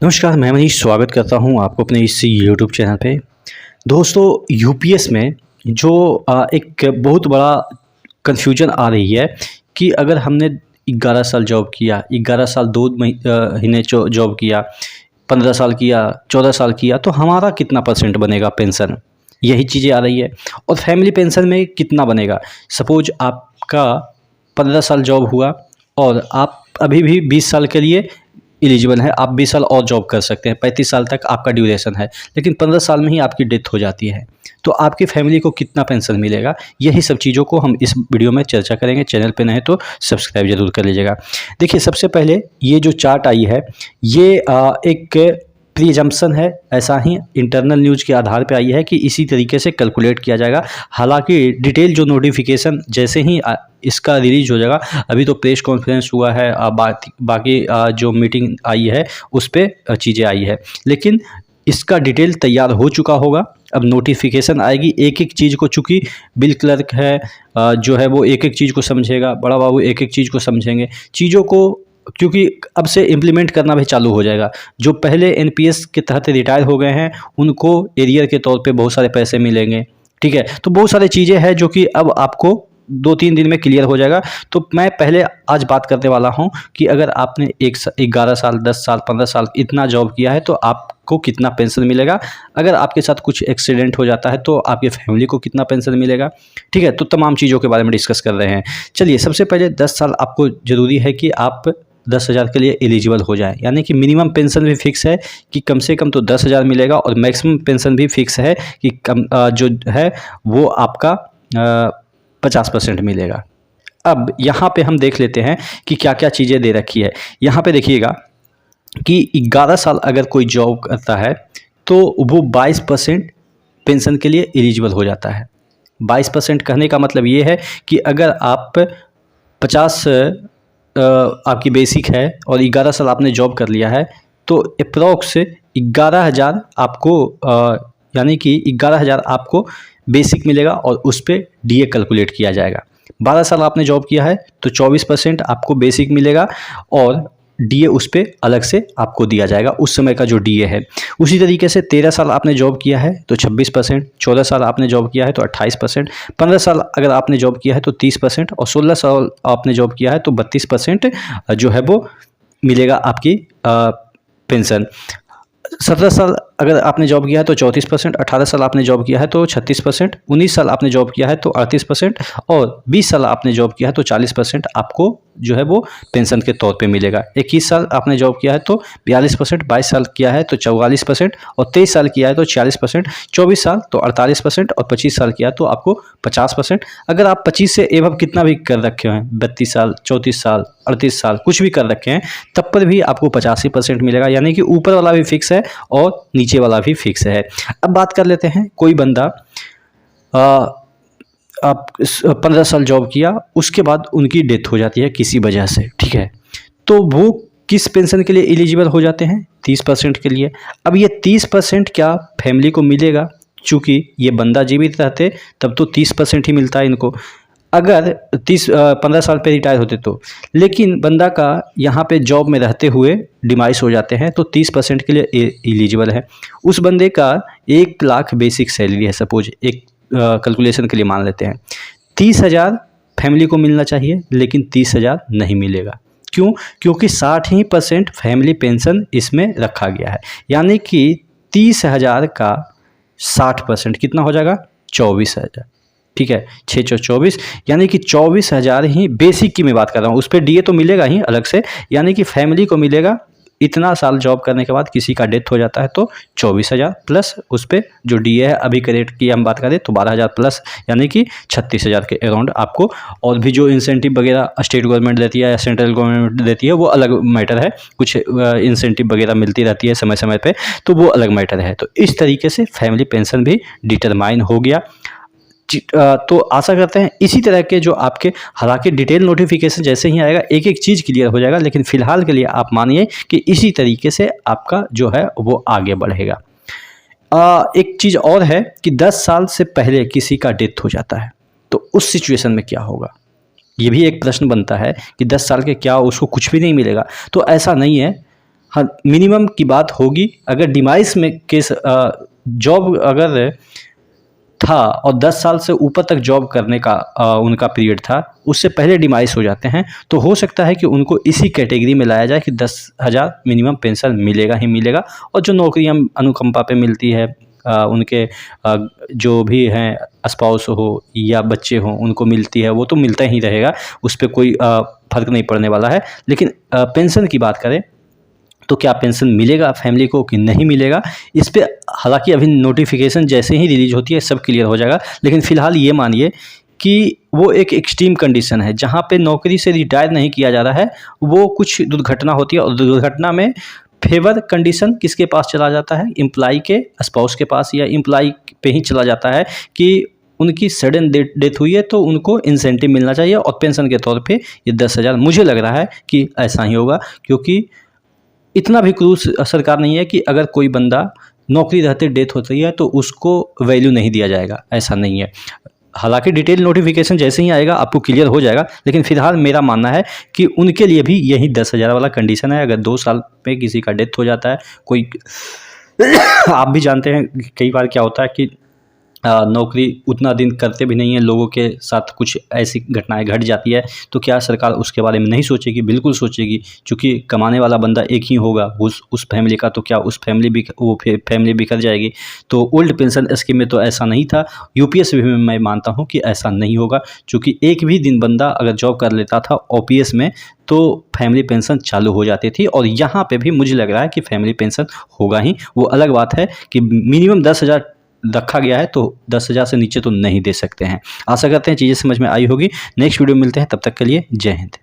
नमस्कार, मैं मनीष स्वागत करता हूं आपको अपने इस यूट्यूब चैनल पे। दोस्तों, यूपीएस में जो एक बहुत बड़ा कन्फ्यूजन आ रही है कि अगर हमने 11 साल जॉब किया, 11 साल 2 महीने जॉब किया, 15 साल किया, 14 साल किया, तो हमारा कितना परसेंट बनेगा पेंशन? यही चीज़ें आ रही है। और फैमिली पेंशन में कितना बनेगा? सपोज़ आपका 15 साल जॉब हुआ और आप अभी भी 20 साल के लिए एलिजिबल हैं, आप 20 साल और जॉब कर सकते हैं, 35 साल तक आपका ड्यूरेशन है, लेकिन 15 साल में ही आपकी डेथ हो जाती है, तो आपकी फैमिली को कितना पेंशन मिलेगा? यही सब चीज़ों को हम इस वीडियो में चर्चा करेंगे। चैनल पे नए तो सब्सक्राइब ज़रूर कर लीजिएगा। देखिए, सबसे पहले ये जो चार्ट आई है, ये एक प्रीजम्पशन है, ऐसा ही इंटरनल न्यूज़ के आधार पे आई है कि इसी तरीके से कैलकुलेट किया जाएगा। हालांकि डिटेल जो नोटिफिकेशन जैसे ही इसका रिलीज हो जाएगा, अभी तो प्रेस कॉन्फ्रेंस हुआ है, बाकी जो मीटिंग आई है उस पर चीज़ें आई है, लेकिन इसका डिटेल तैयार हो चुका होगा। अब नोटिफिकेशन आएगी, एक एक चीज़ को, चूँकि बिल क्लर्क है जो है वो एक एक चीज़ को समझेगा, बड़ा बाबू एक एक चीज़ को समझेंगे, चीज़ों को, क्योंकि अब से इम्प्लीमेंट करना भी चालू हो जाएगा। जो पहले एनपीएस के तहत रिटायर हो गए हैं उनको एरियर के तौर पे बहुत सारे पैसे मिलेंगे, ठीक है। तो बहुत सारी चीज़ें हैं जो कि अब आपको 2-3 दिन में क्लियर हो जाएगा। तो मैं पहले आज बात करने वाला हूं कि अगर आपने 11 साल, 10 साल, 15 साल इतना जॉब किया है तो आपको कितना पेंशन मिलेगा। अगर आपके साथ कुछ एक्सीडेंट हो जाता है तो आपकी फैमिली को कितना पेंशन मिलेगा, ठीक है। तो तमाम चीज़ों के बारे में डिस्कस कर रहे हैं। चलिए, सबसे पहले 10 साल आपको ज़रूरी है कि आप 10,000 के लिए एलिजिबल हो जाए, यानी कि मिनिमम पेंशन भी फिक्स है कि कम से कम तो 10,000 मिलेगा, और मैक्सिमम पेंशन भी फिक्स है कि कम जो है वो आपका 50% मिलेगा। अब यहाँ पे हम देख लेते हैं कि क्या क्या चीज़ें दे रखी है। यहाँ पे देखिएगा कि 11 साल अगर कोई जॉब करता है तो वो 22% पेंशन के लिए एलिजिबल हो जाता है। 22% कहने का मतलब ये है कि अगर आप 50 आपकी बेसिक है और 11 साल आपने जॉब कर लिया है तो अप्रॉक्स 11,000 आपको यानी कि 11,000 आपको बेसिक मिलेगा और उस पर डीए कैलकुलेट किया जाएगा। 12 साल आपने जॉब किया है तो 24% आपको बेसिक मिलेगा और डीए उस पर अलग से आपको दिया जाएगा, उस समय का जो डीए है। उसी तरीके से 13 साल आपने जॉब किया है तो 26%, 14 साल आपने जॉब किया है तो 28%, 15 साल अगर आपने जॉब किया है तो 30%, और 16 साल आपने जॉब किया है तो 32% जो है वो मिलेगा आपकी पेंशन। 17 साल अगर आपने जॉब किया है तो 34%, 18 साल आपने जॉब किया है तो 36%, 19 साल आपने जॉब किया है तो 38%, और 20 साल आपने जॉब किया है तो 40% आपको जो है वो पेंशन के तौर पे मिलेगा। 21 साल आपने जॉब किया है तो 42%, 22 साल किया है तो 44%, और 23 साल किया है तो 40%, 24 साल तो 48%, और 25 साल किया है तो आपको 50%। अगर आप 25 से एवं कितना भी कर रखे हैं, 32 साल, 34 साल, 38 साल कुछ भी कर रखे हैं, तब पर भी आपको 85% मिलेगा, यानी कि ऊपर वाला भी फिक्स है और नीचे वाला भी फिक्स है। अब बात कर लेते हैं, कोई बंदा आप 15 साल जॉब किया, उसके बाद उनकी डेथ हो जाती है किसी वजह से, ठीक है, तो वो किस पेंशन के लिए एलिजिबल हो जाते हैं? 30% के लिए। अब ये 30% क्या फैमिली को मिलेगा? चूँकि ये बंदा जीवित रहते तब तो 30% ही मिलता है इनको, अगर 15 साल पे रिटायर होते तो। लेकिन बंदा का यहाँ पे जॉब में रहते हुए डिमाइस हो जाते हैं तो 30% के लिए एलिजिबल है। उस बंदे का 1 लाख बेसिक सैलरी है, सपोज एक कैलकुलेशन के लिए मान लेते हैं। 30,000 फैमिली को मिलना चाहिए, लेकिन 30,000 नहीं मिलेगा। क्यों? क्योंकि 60% फैमिली पेंशन इसमें रखा गया है, यानी कि 30,000 का 60% कितना हो जाएगा? 24,000, ठीक है। 6-24, यानी कि 24,000 ही बेसिक की मैं बात कर रहा हूँ, उस पर डीए तो मिलेगा ही अलग से, यानी कि फैमिली को मिलेगा। इतना साल जॉब करने के बाद किसी का डेथ हो जाता है तो 24,000 प्लस उस पर जो डीए है, अभी के रेट की हम बात करें तो 12,000 प्लस, यानी कि 36,000 के अराउंड आपको। और भी जो इंसेंटिव वगैरह स्टेट गवर्नमेंट देती है या सेंट्रल गवर्नमेंट देती है वो अलग मैटर है, कुछ इंसेंटिव वगैरह मिलती रहती है समय समय पे, तो वो अलग मैटर है। तो इस तरीके से फैमिली पेंशन भी डिटरमाइन हो गया। तो आशा करते हैं इसी तरह के जो आपके, हालांकि डिटेल नोटिफिकेशन जैसे ही आएगा एक एक चीज़ क्लियर हो जाएगा, लेकिन फिलहाल के लिए आप मानिए कि इसी तरीके से आपका जो है वो आगे बढ़ेगा। एक चीज़ और है कि 10 साल से पहले किसी का डेथ हो जाता है तो उस सिचुएशन में क्या होगा? ये भी एक प्रश्न बनता है कि 10 साल के क्या उसको कुछ भी नहीं मिलेगा? तो ऐसा नहीं है, हाँ, मिनिमम की बात होगी। अगर डिमाइस में केस जॉब अगर था और 10 साल से ऊपर तक जॉब करने का उनका पीरियड था, उससे पहले डिमाइस हो जाते हैं, तो हो सकता है कि उनको इसी कैटेगरी में लाया जाए कि 10,000 मिनिमम पेंशन मिलेगा ही मिलेगा। और जो नौकरियां अनुकंपा पे मिलती है, उनके जो भी हैं स्पाउस हो या बच्चे हों उनको मिलती है, वो तो मिलता ही रहेगा, उस पे कोई फ़र्क नहीं पड़ने वाला है। लेकिन पेंशन की बात करें तो क्या पेंशन मिलेगा फैमिली को कि नहीं मिलेगा, इस पे हालांकि अभी नोटिफिकेशन जैसे ही रिलीज होती है सब क्लियर हो जाएगा। लेकिन फ़िलहाल ये मानिए कि वो एक एक्सट्रीम कंडीशन है जहाँ पे नौकरी से रिटायर नहीं किया जा रहा है, वो कुछ दुर्घटना होती है और दुर्घटना में फेवर कंडीशन किसके पास चला जाता है, एम्प्लॉय के स्पाउस के पास या एम्प्लॉय पे ही चला जाता है कि उनकी सडन डेथ हुई है तो उनको इंसेंटिव मिलना चाहिए और पेंशन के तौर पे ये 10,000। मुझे लग रहा है कि ऐसा ही होगा, क्योंकि इतना भी क्रूर सरकार नहीं है कि अगर कोई बंदा नौकरी रहते डेथ होती है तो उसको वैल्यू नहीं दिया जाएगा, ऐसा नहीं है। हालांकि डिटेल नोटिफिकेशन जैसे ही आएगा आपको क्लियर हो जाएगा, लेकिन फिलहाल मेरा मानना है कि उनके लिए भी यही 10,000 वाला कंडीशन है। अगर 2 साल में किसी का डेथ हो जाता है कोई आप भी जानते हैं कई बार क्या होता है कि नौकरी उतना दिन करते भी नहीं हैं, लोगों के साथ कुछ ऐसी घटनाएं घट जाती है, तो क्या सरकार उसके बारे में नहीं सोचेगी? बिल्कुल सोचेगी, क्योंकि कमाने वाला बंदा एक ही होगा उस फैमिली का, तो क्या उस फैमिली भी वो फैमिली बिखर जाएगी? तो ओल्ड पेंशन स्कीम में तो ऐसा नहीं था, यूपीएस में मैं मानता हूँ कि ऐसा नहीं होगा, क्योंकि एक भी दिन बंदा अगर जॉब कर लेता था ओपीएस में तो फैमिली पेंशन चालू हो जाती थी। और यहाँ पे भी मुझे लग रहा है कि फैमिली पेंशन होगा ही। वो अलग बात है कि मिनिमम 10,000 रखा गया है, तो 10,000 से नीचे तो नहीं दे सकते हैं। आशा करते हैं चीज़ें समझ में आई होगी। नेक्स्ट वीडियो में मिलते हैं, तब तक के लिए जय हिंद।